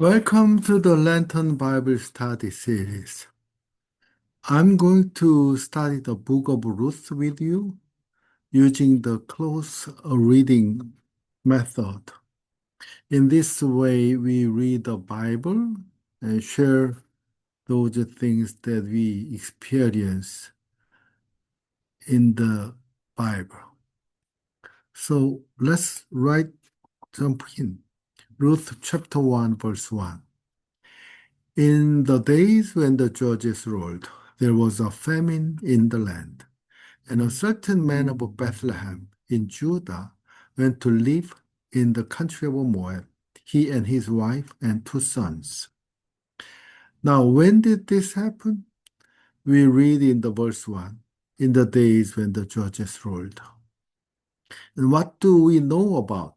Welcome to the Lantern Bible Study Series. I'm going to study the book of Ruth with you using the close reading method. In this way, we read the Bible and share those things that we experience in the Bible. So let's jump in. Ruth chapter 1, verse 1. In the days when the judges ruled, there was a famine in the land, and a certain man of Bethlehem in Judah went to live in the country of Moab, he and his wife and two sons. Now, when did this happen? We read in the verse 1, in the days when the judges ruled. And what do we know about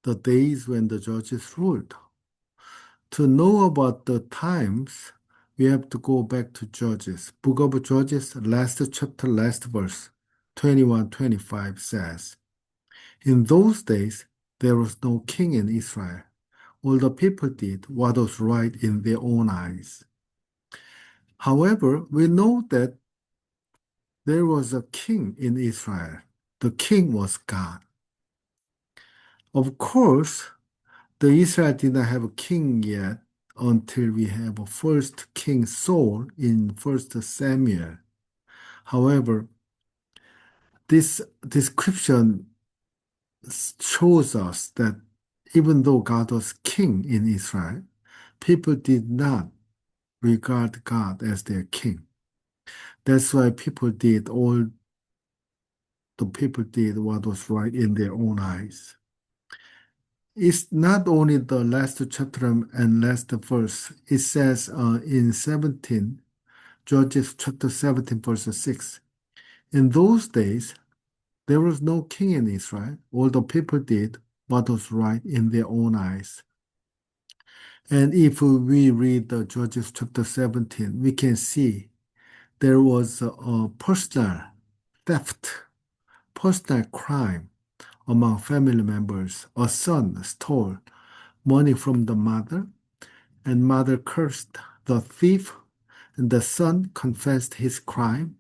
the days when the judges ruled? To know about the times, we have to go back to Judges. Book of Judges, last chapter, last verse, 21-25 says, In those days, there was no king in Israel. All the people did what was right in their own eyes. However, we know that there was a king in Israel. The king was God. Of course, the Israel did not have a king yet until we have a first King Saul in First Samuel. However, this description shows us that even though God was king in Israel, people did not regard God as their king. That's why the people did what was right in their own eyes. It's not only the last chapter and last verse. It says in 17, Judges chapter 17, verse 6. In those days, there was no king in Israel. All the people did what was right in their own eyes. And if we read the Judges chapter 17, we can see there was a personal theft, personal crime among family members. A son stole money from the mother, and mother cursed the thief, and the son confessed his crime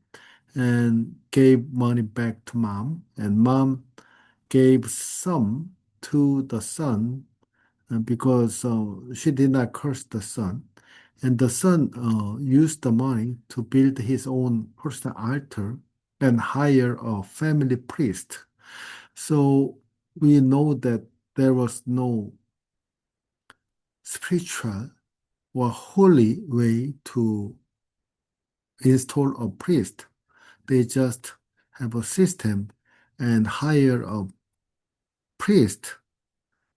and gave money back to mom, and mom gave some to the son because she did not curse the son. And the son used the money to build his own personal altar and hire a family priest. So we know that there was no spiritual or holy way to install a priest. They just have a system and hire a priest,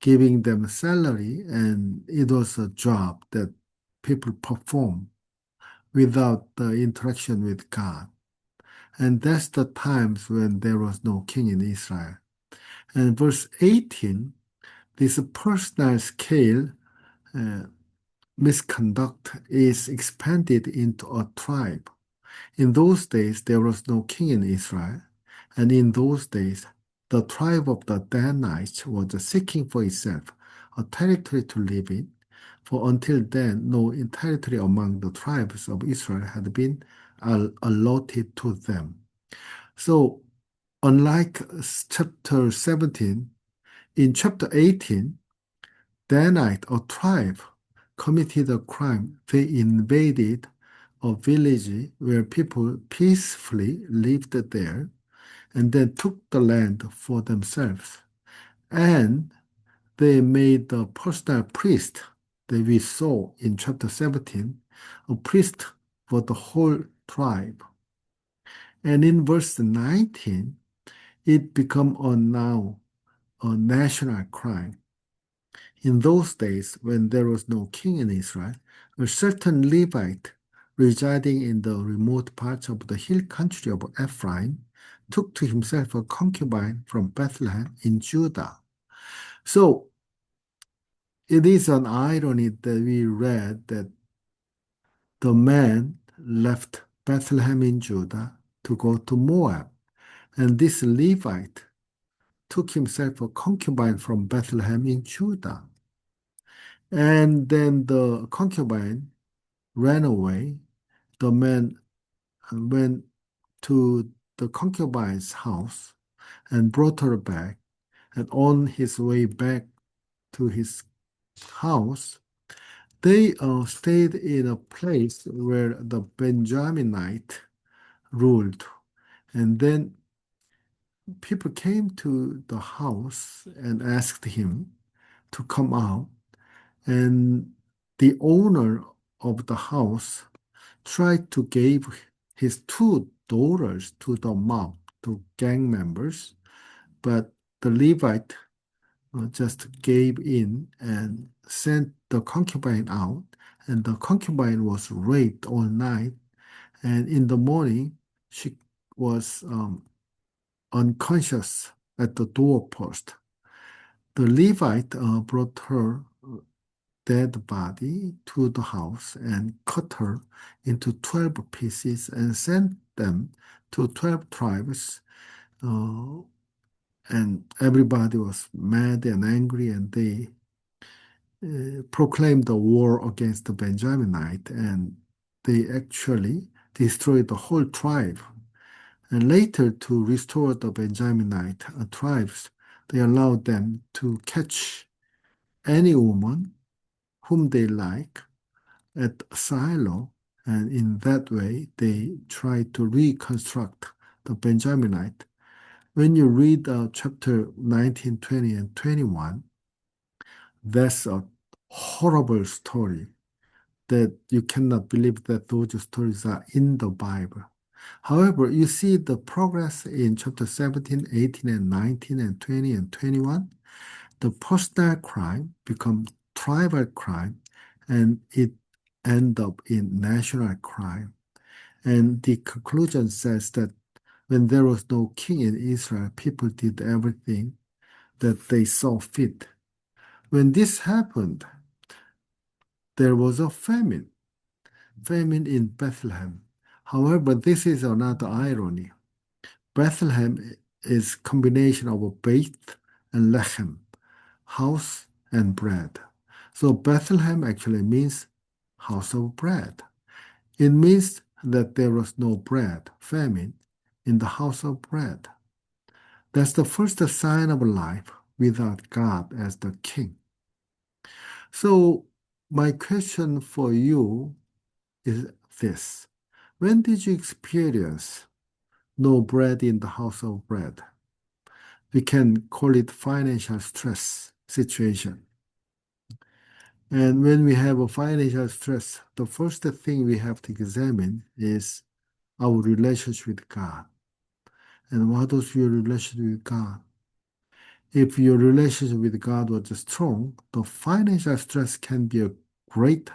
giving them salary, and it was a job that people perform without the interaction with God. And that's the times when there was no king in Israel. And verse 18, this personal scale uh, misconduct is expanded into a tribe. In those days, there was no king in Israel. And in those days, the tribe of the Danites was seeking for itself a territory to live in, for until then, no territory among the tribes of Israel had been allotted to them. So, unlike chapter 17, in chapter 18, Danite, a tribe, committed a crime. They invaded a village where people peacefully lived there and then took the land for themselves. And they made the personal priest that we saw in chapter 17 a priest for the whole tribe. And in verse 19, it become now a national crime. In those days, when there was no king in Israel, a certain Levite residing in the remote parts of the hill country of Ephraim took to himself a concubine from Bethlehem in Judah. So it is an irony that we read that the man left Bethlehem in Judah to go to Moab, and this Levite took himself a concubine from Bethlehem in Judah. And then the concubine ran away. The man went to the concubine's house and brought her back. And on his way back to his house, they stayed in a place where the Benjaminite ruled. And then people came to the house and asked him to come out. And the owner of the house tried to give his two daughters to the mob, to gang members, but the Levite just gave in and sent the concubine out. And the concubine was raped all night. And in the morning, she was unconscious at the doorpost. The Levite brought her dead body to the house and cut her into 12 pieces and sent them to 12 tribes. Uh, and everybody was mad and angry, and they proclaimed the war against the Benjaminite, and they actually destroyed the whole tribe. And later, to restore the Benjaminite tribes, they allowed them to catch any woman whom they like at Silo, and in that way, they tried to reconstruct the Benjaminite. When you read chapter 19, 20, and 21, that's a horrible story that you cannot believe that those stories are in the Bible. However, you see the progress in chapter 17, 18, and 19, and 20, and 21. The personal crime becomes tribal crime, and it ends up in national crime. And the conclusion says that when there was no king in Israel, people did everything that they saw fit. When this happened, there was a famine in Bethlehem. However, this is another irony. Bethlehem is combination of a beit and lechem, house and bread. So Bethlehem actually means house of bread. It means that there was no bread, famine, in the house of bread. That's the first sign of life without God as the king. So my question for you is this. When did you experience no bread in the house of bread? We can call it financial stress situation. And when we have a financial stress, the first thing we have to examine is our relationship with God. And what was your relationship with God? If your relationship with God was strong, the financial stress can be a great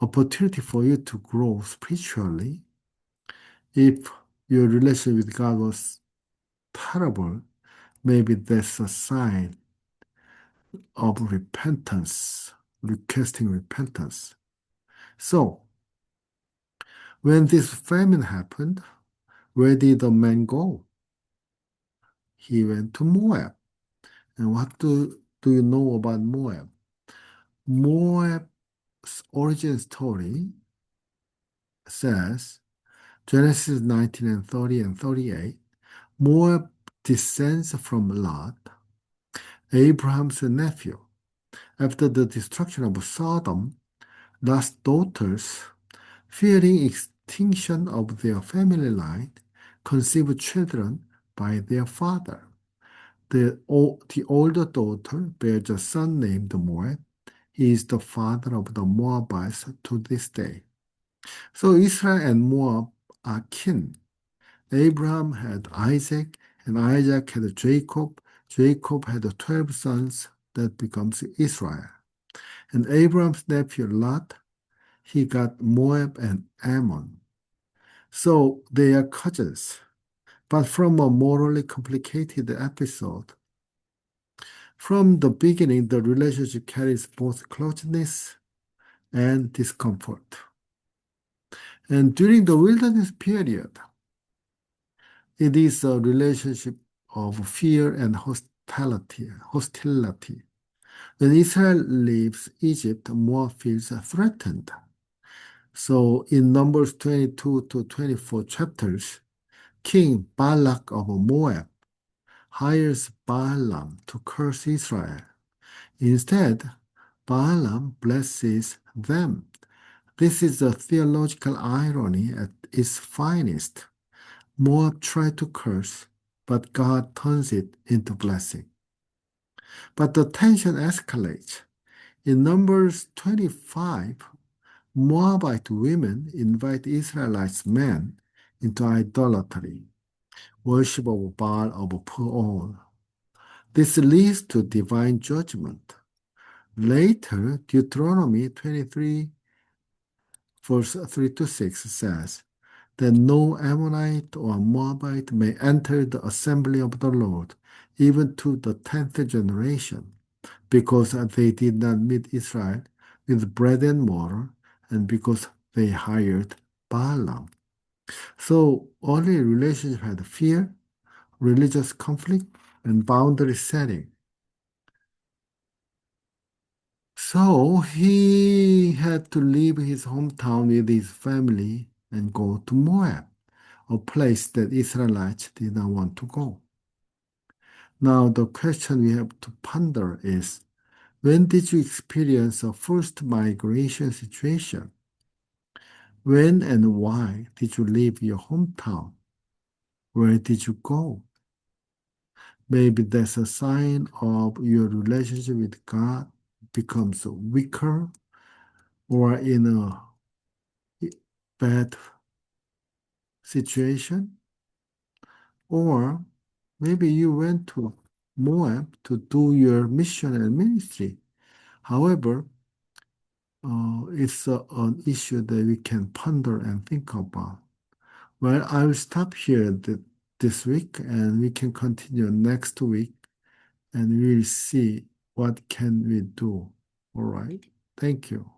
opportunity for you to grow spiritually. If your relationship with God was terrible, maybe that's a sign of repentance, requesting repentance. So, when this famine happened, where did the man go? He went to Moab. And what do you know about Moab? Moab's origin story says, Genesis 19 and 30 and 38, Moab descends from Lot, Abraham's nephew. After the destruction of Sodom, Lot's daughters, fearing extinction of their family line, conceived children by their father. The older daughter bears a son named Moab. He is the father of the Moabites to this day. So Israel and Moab are kin. Abraham had Isaac, and Isaac had Jacob. Jacob had 12 sons that becomes Israel. And Abraham's nephew Lot, he got Moab and Ammon. So they are cousins. But from a morally complicated episode, from the beginning, the relationship carries both closeness and discomfort. And during the wilderness period, it is a relationship of fear and hostility. When Israel leaves Egypt, Moab feels threatened. So in Numbers 22 to 24 chapters, King Balak of Moab hires Balaam to curse Israel. Instead, Balaam blesses them. This is a theological irony at its finest. Moab tried to curse, but God turns it into blessing. But the tension escalates. In Numbers 25, Moabite women invite Israelite men into idolatry, worship of Baal of Peor. This leads to divine judgment. Later, Deuteronomy 23, verse 3 to 6 says that no Ammonite or Moabite may enter the assembly of the Lord, even to the 10th generation, because they did not meet Israel with bread and mortar, and because they hired Balaam. So early relationship had fear, religious conflict, and boundary setting. So he had to leave his hometown with his family and go to Moab, a place that Israelites did not want to go. Now, the question we have to ponder is, when did you experience a first migration situation? When and why did you leave your hometown? Where did you go? Maybe that's a sign of your relationship with God becomes weaker or in a bad situation. Or maybe you went to Moab to do your mission and ministry. However, it's an issue that we can ponder and think about. Well, I will stop here this week and we can continue next week and we'll see what can we do. All right. Thank you.